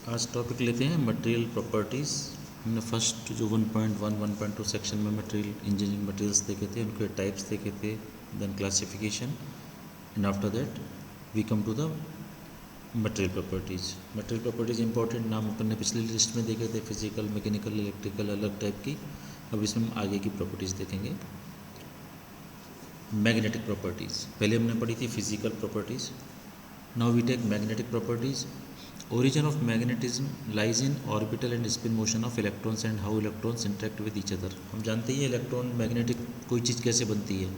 आज टॉपिक लेते हैं मटेरियल प्रॉपर्टीज़। हमने फर्स्ट जो 1.1 1.2 सेक्शन में मटेरियल इंजीनियरिंग मटेरियल्स देखे थे, उनके टाइप्स देखे थे, then classification, and after that we come to the material properties. Material properties important नाम अपन ने पिछली लिस्ट में देखे थे, फिजिकल, मैकेनिकल, इलेक्ट्रिकल, अलग टाइप की। अब इसमें हम आगे की प्रॉपर्टीज़ देखेंगे। मैग्नेटिक प्रॉपर्टीज़ पहले हमने पढ़ी थी, physical properties. Now we take magnetic properties. Origin of magnetism lies in orbital and spin motion of electrons and how electrons interact with each other। हम जानते ही इलेक्ट्रॉन मैग्नेटिक कोई चीज़ कैसे बनती है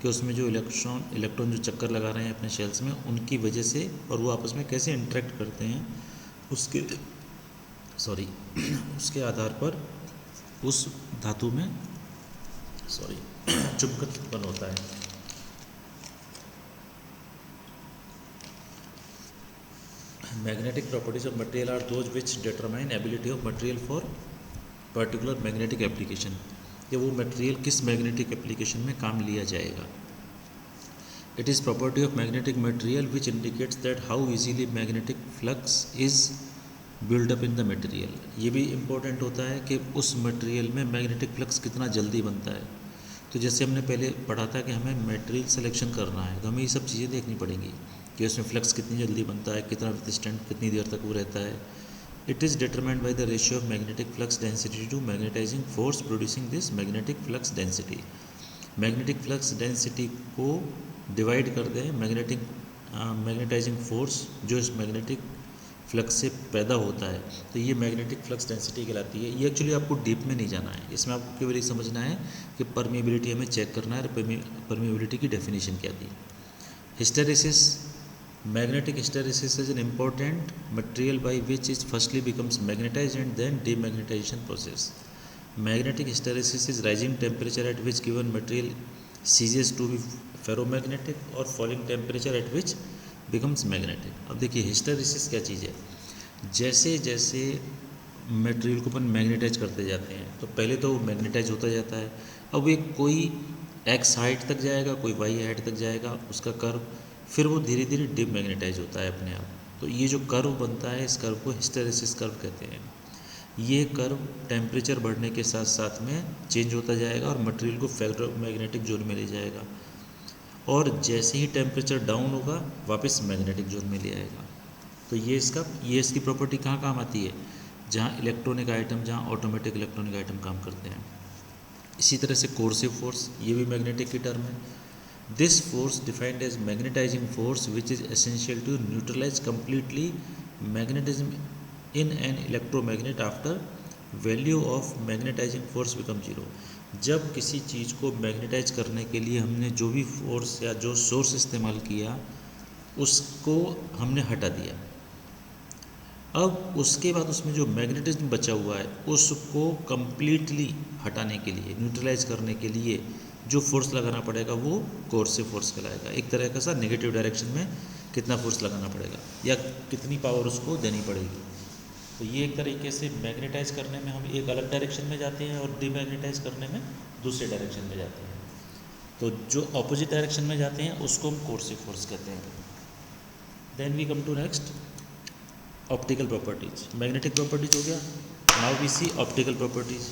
कि उसमें जो इलेक्ट्रॉन जो चक्कर लगा रहे हैं अपने शेल्स में, उनकी वजह से और वो आपस में कैसे इंटरेक्ट करते हैं उसके आधार पर उस धातु में चुंबकत्व उत्पन्न होता है। Magnetic properties of material are those which determine ability of material for particular magnetic application, कि वो मटेरियल किस मैग्नेटिक एप्लीकेशन में काम लिया जाएगा। It is property of magnetic material which indicates that how easily magnetic flux is built up in the material। ये भी important होता है कि उस मटेरियल में मैग्नेटिक फ्लक्स कितना जल्दी बनता है। तो जैसे हमने पहले पढ़ा था कि हमें मटेरियल सिलेक्शन करना है, तो हमें ये सब चीज़ें देखनी पड़ेंगी कि उसमें फ्लक्स कितनी जल्दी बनता है, कितना रेजिस्टेंट, कितनी देर तक वो रहता है। It is determined by the ratio of magnetic flux density to magnetising force producing this magnetic flux density. Magnetic flux density को डिवाइड कर दें मैग्नेटाइजिंग फोर्स जो इस मैग्नेटिक फ्लक्स से पैदा होता है, तो ये मैग्नेटिक फ्लक्स डेंसिटी कहलाती है। ये एक्चुअली आपको डीप में नहीं जाना है, इसमें आपको केवल ये समझना है कि परमिएबिलिटी हमें चेक करना है। परमिएबिलिटी की डेफिनेशन क्या थी। Hysteresis, magnetic hysteresis is an important material by which it firstly becomes magnetized and then demagnetization process। Magnetic hysteresis is rising temperature at which given material ceases to be ferromagnetic और falling temperature at which becomes magnetic। अब देखिए hysteresis क्या चीज़ है। जैसे जैसे material को अपन magnetise करते जाते हैं तो पहले तो वो मैग्नेटाइज होता जाता है। अब एक कोई एक्स हाइट तक जाएगा, कोई वाई हाइट तक जाएगा उसका कर्व, फिर वो धीरे धीरे डिमैग्नेटाइज होता है अपने आप। तो ये जो कर्व बनता है, इस कर्व को हिस्टेरेसिस कर्व कहते हैं। ये कर्व टेम्परेचर बढ़ने के साथ साथ में चेंज होता जाएगा और मटेरियल को फेरोमैग्नेटिक जोन में ले जाएगा, और जैसे ही टेम्परेचर डाउन होगा वापस मैग्नेटिक जोन में ले आएगा। तो ये इसकी प्रॉपर्टी कहाँ काम आती है, जहाँ इलेक्ट्रॉनिक आइटम, जहाँ ऑटोमेटिक इलेक्ट्रॉनिक आइटम काम करते हैं। इसी तरह से कोर्सिव फोर्स, ये भी मैग्नेटिक की टर्म है। This force defined as magnetizing force which is essential to neutralize completely magnetism in an electromagnet after value of magnetizing force become 0। जब किसी चीज़ को मैग्नेटाइज करने के लिए हमने जो भी फोर्स या जो सोर्स इस्तेमाल किया उसको हमने हटा दिया, अब उसके बाद उसमें जो मैग्नेटिज्म बचा हुआ है उसको कम्प्लीटली हटाने के लिए, न्यूट्रलाइज करने के लिए जो फोर्स लगाना पड़ेगा वो कोर्सिव फोर्स कहलाएगा। एक तरह का सा नेगेटिव डायरेक्शन में कितना फोर्स लगाना पड़ेगा या कितनी पावर उसको देनी पड़ेगी। तो ये एक तरीके से मैग्नेटाइज करने में हम एक अलग डायरेक्शन में जाते हैं और डीमैग्नेटाइज करने में दूसरे डायरेक्शन में जाते हैं। तो जो ऑपोजिट डायरेक्शन में जाते हैं उसको हम कोर्सिव फोर्स कहते हैं। Then we come to next optical properties. Magnetic properties हो गया, now we see optical properties.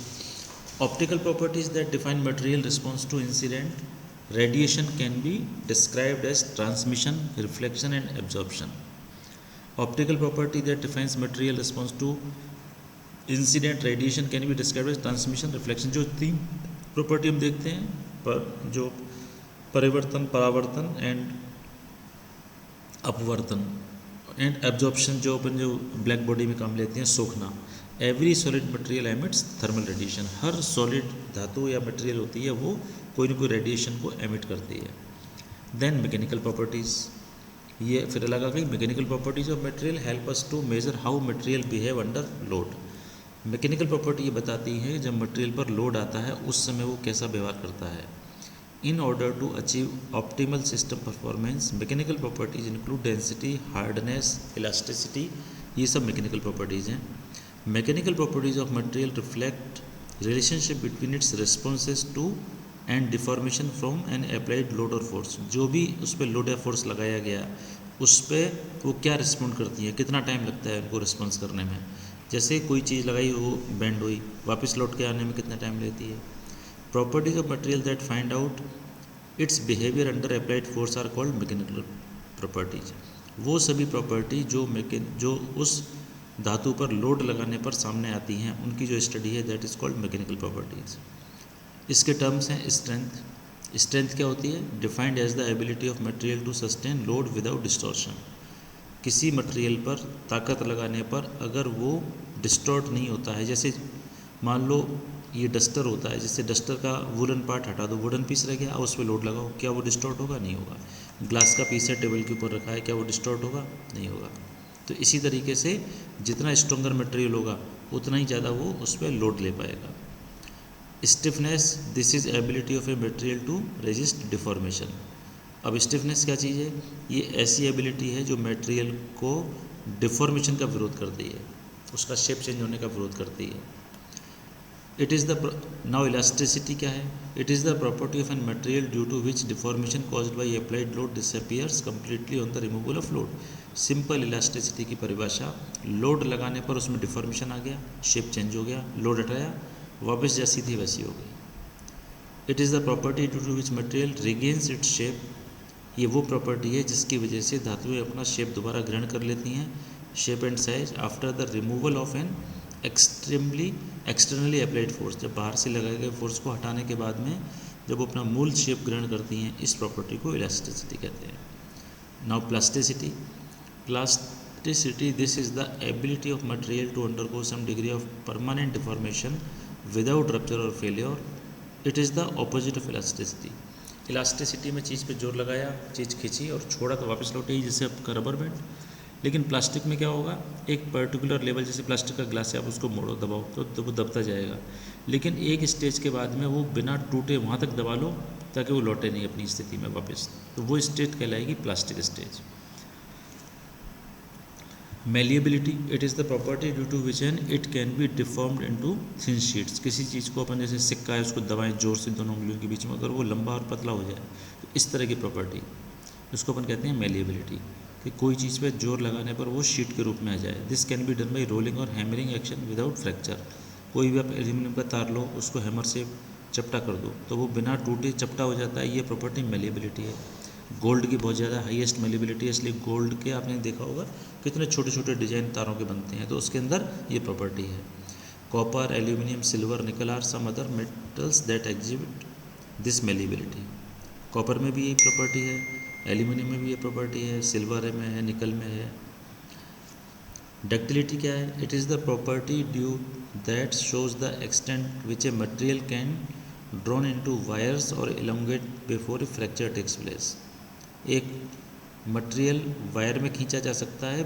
Optical properties that define material response to incident radiation can be described as transmission, reflection and absorption। Optical property that defines material response to incident radiation can be described as transmission, reflection। जो तीन property हम देखते हैं पर जो परिवर्तन, परावर्तन and अपवर्तन एंड एब्जॉर्प्शन, जो अपन जो ब्लैक बॉडी में काम लेते हैं, सोखना। Every solid material emits thermal radiation. हर सॉलिड धातु या मटेरियल होती है वो कोई ना कोई रेडिएशन को एमिट करती है। देन मैकेनिकल प्रॉपर्टीज़, ये फिर अलग आ गई। Mechanical properties of material help us to measure how material behave under load. Mechanical property ये बताती है जब मटेरियल पर लोड आता है उस समय वो कैसा व्यवहार करता है। In order to achieve optimal system performance mechanical properties include density, hardness, elasticity, ये सब मैकेनिकल प्रॉपर्टीज़ हैं। Mechanical properties of material reflect relationship between its responses to and deformation from an applied load or force। जो भी उस पर load या force लगाया गया उस पर वो क्या रिस्पॉन्ड करती है, कितना टाइम लगता है उनको रिस्पॉन्स करने में। जैसे कोई चीज़ लगाई वो बेंड हुई, वापस लौट के आने में कितना टाइम लेती है। Properties of material that find out its behaviour under applied force are called mechanical properties. वो सभी प्रॉपर्टी जो उस धातु पर लोड लगाने पर सामने आती हैं, उनकी जो स्टडी है that is called mechanical properties. इसके टर्म्स हैं स्ट्रेंथ। स्ट्रेंथ क्या होती है? Defined as the ability of material to sustain load without distortion. किसी मटेरियल पर ताकत लगाने पर अगर वो डिस्टॉर्ट नहीं होता है, जैसे मान लो ये डस्टर होता है, जैसे डस्टर का वुडन पार्ट हटा दो, वुडन पीस रह गया, उस पर लोड लगाओ, क्या वो डिस्टॉर्ट होगा? नहीं होगा। ग्लास का पीस है टेबल के ऊपर रखा है, क्या वो डिस्टॉर्ट होगा? नहीं होगा। तो इसी तरीके से जितना स्ट्रॉन्गर मटेरियल होगा उतना ही ज़्यादा वो उस पर लोड ले पाएगा। Stiffness, this is ability of a material to resist deformation. अब स्टिफनेस क्या चीज़ है? ये ऐसी एबिलिटी है जो मटेरियल को डिफॉर्मेशन का विरोध करती है, उसका शेप चेंज होने का विरोध करती है। It is the now elasticity क्या है? It is the property of an material due to which deformation caused by applied load disappears completely on the removal of load. Simple elasticity की परिभाषा, load लगाने पर उसमें डिफॉर्मेशन आ गया, shape change हो गया, लोड हटाया, वापस जैसी थी वैसी हो गई। It is the property due to which material regains its shape. ये वो प्रॉपर्टी है जिसकी वजह से धातुएं अपना शेप दोबारा ग्रहण कर लेती हैं, shape and size, after the removal of an externally applied force. जब बाहर से लगाए गए फोर्स को हटाने के बाद में जब वो अपना मूल शेप ग्रहण करती हैं, इस प्रॉपर्टी को इलास्टिसिटी कहते हैं। Now plasticity. Plasticity, this is the ability of material to undergo some degree of permanent deformation without rupture or failure. It is the opposite of elasticity. Elasticity में चीज़ पे जोर लगाया, चीज़ खींची और छोड़ा तो वापस लौटेगी, जैसे आपका रबर बैंड। लेकिन प्लास्टिक में क्या होगा? एक पर्टिकुलर लेवल, जैसे प्लास्टिक का ग्लास है, आप उसको मोड़ो, दबाओ तो वो दबता जाएगा, लेकिन एक स्टेज के बाद में वो बिना टूटे वहाँ तक दबा लो ताकि वो लौटे नहीं अपनी स्थिति में वापस, तो वो स्टेज कहलाएगी plastic stage. Malleability, it is the property due to which an it can be deformed into thin sheets. किसी चीज़ को अपन जैसे सिक्का है, उसको दबाएं जोर से दोनों उंगलियों के बीच में, अगर वो लंबा और पतला हो जाए तो इस तरह की प्रॉपर्टी, उसको अपन कहते हैं मेलिएबिलिटी, कि कोई चीज़ पे जोर लगाने पर वो शीट के रूप में आ जाए। This can be done by rolling और हैमरिंग एक्शन विदाउट फ्रैक्चर। कोई भी आप एल्यूमिनियम का तार लो, उसको हैमर से चपटा कर दो तो वो बिना टूटे चपटा हो जाता है, ये प्रॉपर्टी मेलिएबिलिटी है। गोल्ड की बहुत ज़्यादा हाईएस्ट मेलिएबिलिटी है, इसलिए गोल्ड के आपने देखा होगा कितने छोटे छोटे डिजाइन तारों के बनते हैं, तो उसके अंदर ये प्रॉपर्टी है। Copper, aluminium, silver, nickel are some other metals that exhibit this malleability. Copper में भी ये प्रॉपर्टी है, एल्यूमिनियम में भी ये प्रॉपर्टी है, सिल्वर में है, निकल में है। डक्टिलिटी क्या है? It is the property due that shows the extent which a material can drawn into wires और elongate before A fracture takes place. एक मटेरियल वायर में खींचा जा सकता है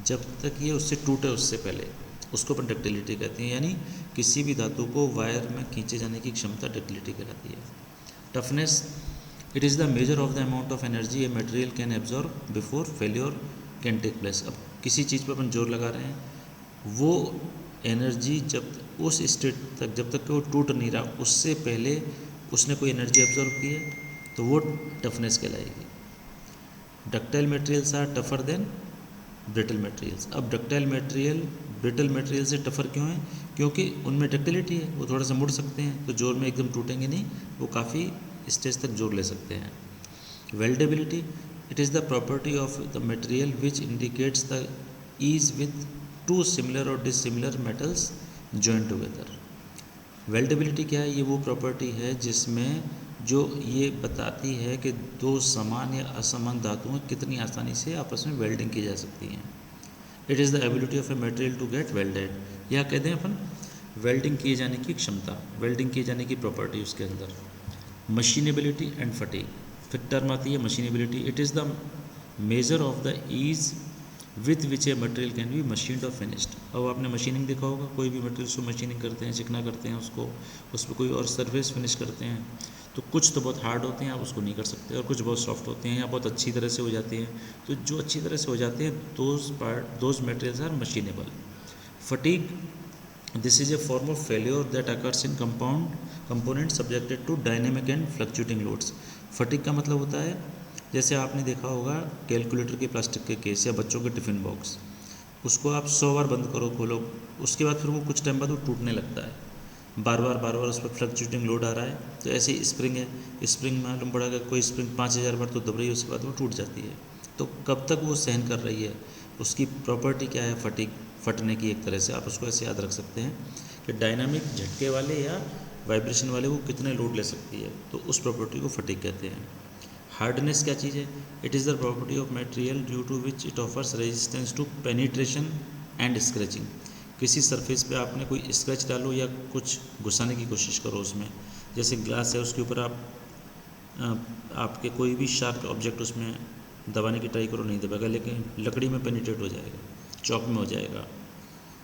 जब तक ये उससे टूटे उससे पहले, उसको अपन डक्टिलिटी कहते हैं, यानी किसी भी धातु को वायर में खींचे जाने की क्षमता डक्टिलिटी कहलाती है। Toughness, it is the measure of the amount of energy a material can absorb before failure can take place. अब किसी चीज़ पर अपन जोर लगा रहे हैं, वो एनर्जी जब उस स्टेट तक, जब तक कि वो टूट नहीं रहा, उससे पहले उसने कोई एनर्जी एब्जॉर्ब की है तो वो टफनेस कहलाएगी। Ductile materials are tougher than brittle materials. अब डक्टाइल मटेरियल ब्रिटल मटेरियल से टफर क्यों है? क्योंकि उनमें डक्टिलिटी है, वो थोड़ा सा मुड़ सकते हैं, तो जोर में एकदम टूटेंगे नहीं, वो काफ़ी स्टेज तक जोर ले सकते हैं। Weldability, it is the property of the material which indicates the ease with two similar और dissimilar metals join together. Weldability क्या है? ये वो प्रॉपर्टी है जिसमें जो ये बताती है कि दो समान या असमान धातुएं कितनी आसानी से आपस में वेल्डिंग की जा सकती हैं। It is the ability of a material to get welded. या कहते हैं अपन वेल्डिंग किए जाने की क्षमता, वेल्डिंग किए जाने की प्रॉपर्टी उसके अंदर। मशीनेबिलिटी एंड फटीग, फिर टर्म आती है machinability. It is the measure of the ease with which a material can be machined और फिनिश्ड। अब आपने मशीनिंग देखा होगा, कोई भी मटेरियल को मशीनिंग करते हैं, चिकना करते हैं उसको, उस पर कोई और सर्फेस फिनिश करते हैं, तो कुछ तो बहुत हार्ड होते हैं, आप उसको नहीं कर सकते, और कुछ बहुत सॉफ्ट होते हैं या बहुत अच्छी तरह से हो जाते हैं। तो जो अच्छी तरह से हो जाते हैं, those materials are machinable. Fatigue, this is a form of failure that occurs in component subjected to dynamic and fluctuating loads. Fatigue का मतलब होता है जैसे आपने देखा होगा कैलकुलेटर के प्लास्टिक के केस या बच्चों के टिफ़िन बॉक्स, उसको आप 100 बार बंद करो खोलो, उसके बाद फिर वो कुछ टाइम बाद वो टूटने लगता है, बार बार उस पर फ्लक्चुएटिंग लोड आ रहा है। तो ऐसे ही स्प्रिंग है, स्प्रिंग मालूम पड़ा कि कोई स्प्रिंग 5000 बार तो दब रही है, उसके बाद वो टूट जाती है। तो कब तक वो सहन कर रही है, उसकी प्रॉपर्टी क्या है, फटने की। एक तरह से आप उसको ऐसे याद रख सकते हैं कि डायनामिक झटके वाले या वाइब्रेशन वाले वो कितने लोड ले सकती है, तो उस प्रॉपर्टी को फटीग कहते हैं। हार्डनेस क्या चीज़ है? It is the property of material due to which it offers resistance to penetration and scratching. किसी सरफेस पे आपने कोई स्क्रैच डालो या कुछ घुसाने की कोशिश करो उसमें, जैसे ग्लास है उसके ऊपर आपके कोई भी शार्प ऑब्जेक्ट उसमें दबाने की ट्राई करो, नहीं दबाएगा, लेकिन लकड़ी में पेनिट्रेट हो जाएगा, चौक में हो जाएगा।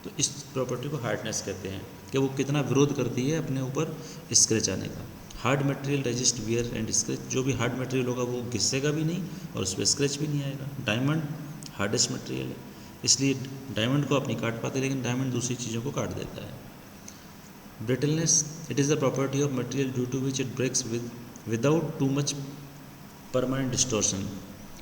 तो इस प्रॉपर्टी को हार्डनेस कहते हैं कि वो कितना विरोध करती है अपने ऊपर स्क्रैच आने का। Hard material resist wear and scratch, जो भी हार्ड मटेरियल होगा वो घिसेगा भी नहीं और उस पर स्क्रैच भी नहीं आएगा। डायमंड हार्डेस्ट मटेरियल है, इसलिए डायमंड को आप नहीं काट पाते, लेकिन डायमंड दूसरी चीज़ों को काट देता है। Brittleness, it is the property of material due to which it breaks without too much permanent distortion.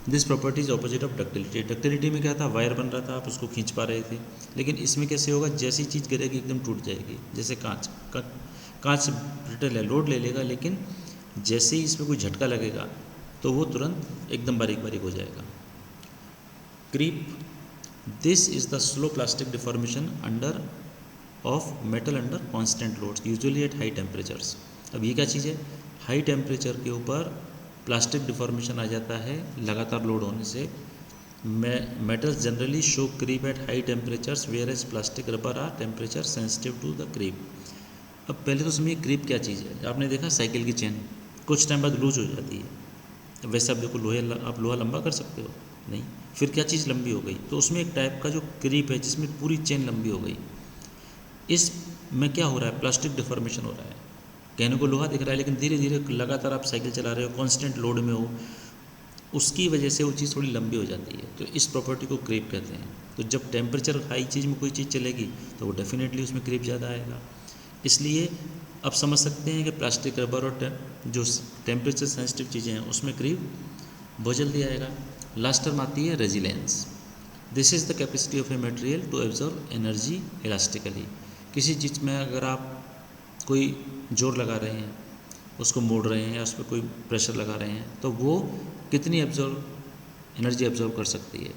This property is opposite of ductility. Ductility में क्या था, वायर बन रहा था, आप उसको खींच पा रहे थे, लेकिन इसमें कैसे होगा, जैसी चीज़ गिरेगी एकदम टूट जाएगी। जैसे कांच ब्रिटल है, लोड ले लेगा, लेकिन जैसे ही इसमें कोई झटका लगेगा तो वो तुरंत एकदम बारीक बारीक हो जाएगा। Creep, this is the slow plastic deformation under of metal under constant loads usually at high temperatures. अब ये क्या चीज़ है, हाई टेम्परेचर के ऊपर प्लास्टिक डिफॉर्मेशन आ जाता है लगातार लोड होने से। Metals generally show creep at high temperatures where as plastic rubber are temperature sensitive to the creep. अब पहले तो समझिए क्रीप क्या चीज़ है। आपने देखा साइकिल की चेन कुछ टाइम बाद लूज हो जाती है, वैसे आप देखो आप लोहा लंबा कर सकते हो नहीं, फिर क्या चीज़ लंबी हो गई, तो उसमें एक टाइप का जो क्रीप है जिसमें पूरी चेन लंबी हो गई। इसमें क्या हो रहा है, प्लास्टिक डिफॉर्मेशन हो रहा है। कहने को लोहा दिख रहा है, लेकिन धीरे धीरे लगातार आप साइकिल चला रहे हो, कांस्टेंट लोड में हो, उसकी वजह से वो चीज़ थोड़ी लंबी हो जाती है। तो इस प्रॉपर्टी को क्रीप कहते हैं। तो जब टेम्परेचर हाई चीज़ में कोई चीज़ चलेगी तो वो डेफिनेटली उसमें क्रीप ज़्यादा आएगा। इसलिए अब समझ सकते हैं कि प्लास्टिक, रबर और जो टेम्परेचर सेंसिटिव चीज़ें हैं उसमें क्रीप बहुत जल्दी आएगा। लास्ट टर्म आती है resilience. This is the capacity of a material to absorb energy elastically. किसी चीज़ में अगर आप कोई जोर लगा रहे हैं, उसको मोड़ रहे हैं या उस पर कोई प्रेशर लगा रहे हैं, तो वो कितनी एनर्जी एब्जॉर्ब कर सकती है।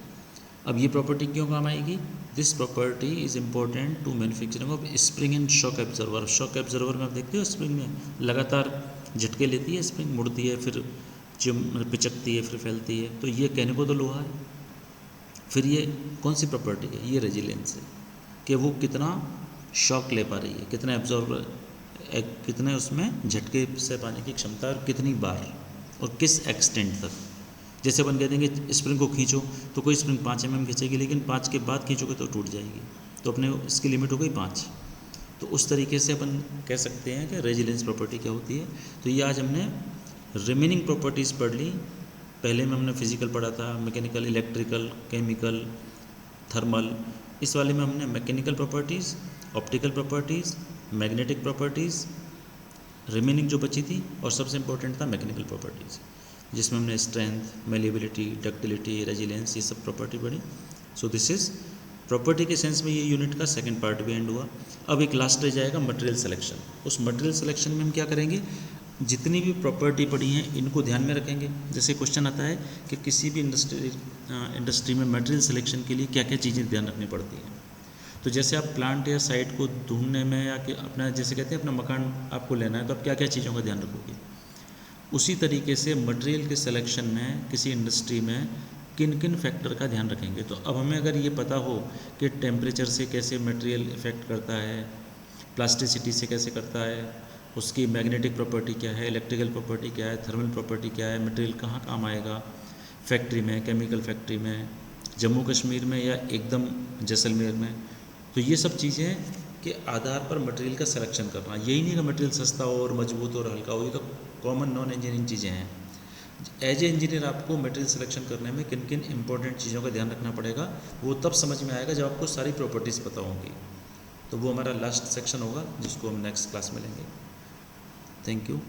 अब ये प्रॉपर्टी क्यों काम आएगी, this property is important to manufacturing of spring and shock absorber. Shock absorber में आप देखते हो स्प्रिंग में लगातार झटके लेती है, स्प्रिंग मुड़ती है, फिर पिचकती है, फिर फैलती है, तो ये कहने को तो लोहा है। फिर ये कौन सी प्रॉपर्टी है, ये रेजिलेंस है कि वो कितना शॉक ले पा रही है, कितना एब्जॉर्ब, कितने उसमें झटके से पाने की क्षमता और कितनी बार और किस एक्सटेंट तक। जैसे अपन कह देंगे स्प्रिंग को खींचो तो कोई स्प्रिंग 5 mm खींचेगी, लेकिन 5 के बाद खींचोगे तो टूट जाएगी, तो अपने इसकी लिमिट हो गई 5। तो उस तरीके से अपन कह सकते हैं कि रेजिलेंस प्रॉपर्टी क्या होती है। तो ये आज हमने रिमेनिंग प्रॉपर्टीज़ पढ़ ली। पहले में हमने फिजिकल पढ़ा था, मैकेनिकल, इलेक्ट्रिकल, केमिकल, थर्मल। इस वाले में हमने mechanical properties, optical properties, magnetic properties remaining जो बची थी, और सबसे इम्पोर्टेंट था मैकेनिकल प्रॉपर्टीज़, जिसमें हमने स्ट्रेंथ, मेलिबिलिटी, डक्टिलिटी, रेजिलेंस, ये सब प्रॉपर्टी पढ़ी। सो दिस इज़ प्रॉपर्टी के सेंस में ये यूनिट का सेकंड पार्ट भी एंड हुआ। अब एक लास्ट रह जाएगा मटेरियल सिलेक्शन। उस मटेरियल सिलेक्शन में हम क्या करेंगे, जितनी भी प्रॉपर्टी पड़ी हैं इनको ध्यान में रखेंगे। जैसे क्वेश्चन आता है कि किसी भी इंडस्ट्री में मटेरियल सिलेक्शन के लिए क्या क्या चीज़ें ध्यान रखनी पड़ती हैं। तो जैसे आप प्लांट या साइट को ढूंढने में, या कि अपना जैसे कहते हैं अपना मकान आपको लेना है, तो आप क्या क्या चीज़ों का ध्यान रखोगे। उसी तरीके से मटेरियल के सिलेक्शन में किसी इंडस्ट्री में किन किन फैक्टर का ध्यान रखेंगे। तो अब हमें अगर ये पता हो कि टेम्परेचर से कैसे मटेरियल इफ़ेक्ट करता है, प्लास्टिसिटी से कैसे करता है, उसकी मैग्नेटिक प्रॉपर्टी क्या है, इलेक्ट्रिकल प्रॉपर्टी क्या है, थर्मल प्रॉपर्टी क्या है, मटेरियल कहाँ काम आएगा, फैक्ट्री में, केमिकल फैक्ट्री में, जम्मू कश्मीर में या एकदम जैसलमेर में, तो ये सब चीज़ें के आधार पर मटेरियल का सिलेक्शन करना। यही नहीं कि मटेरियल सस्ता हो और मजबूत और हल्का हो, ये तो कॉमन नॉन इंजीनियरिंग चीज़ें हैं। एज ए इंजीनियर आपको मटेरियल सिलेक्शन करने में किन किन इंपॉर्टेंट चीज़ों का ध्यान रखना पड़ेगा, वो तब समझ में आएगा जब आपको सारी प्रॉपर्टीज़ पता होंगी। तो वो हमारा लास्ट सेक्शन होगा जिसको हम नेक्स्ट क्लास में लेंगे। Thank you.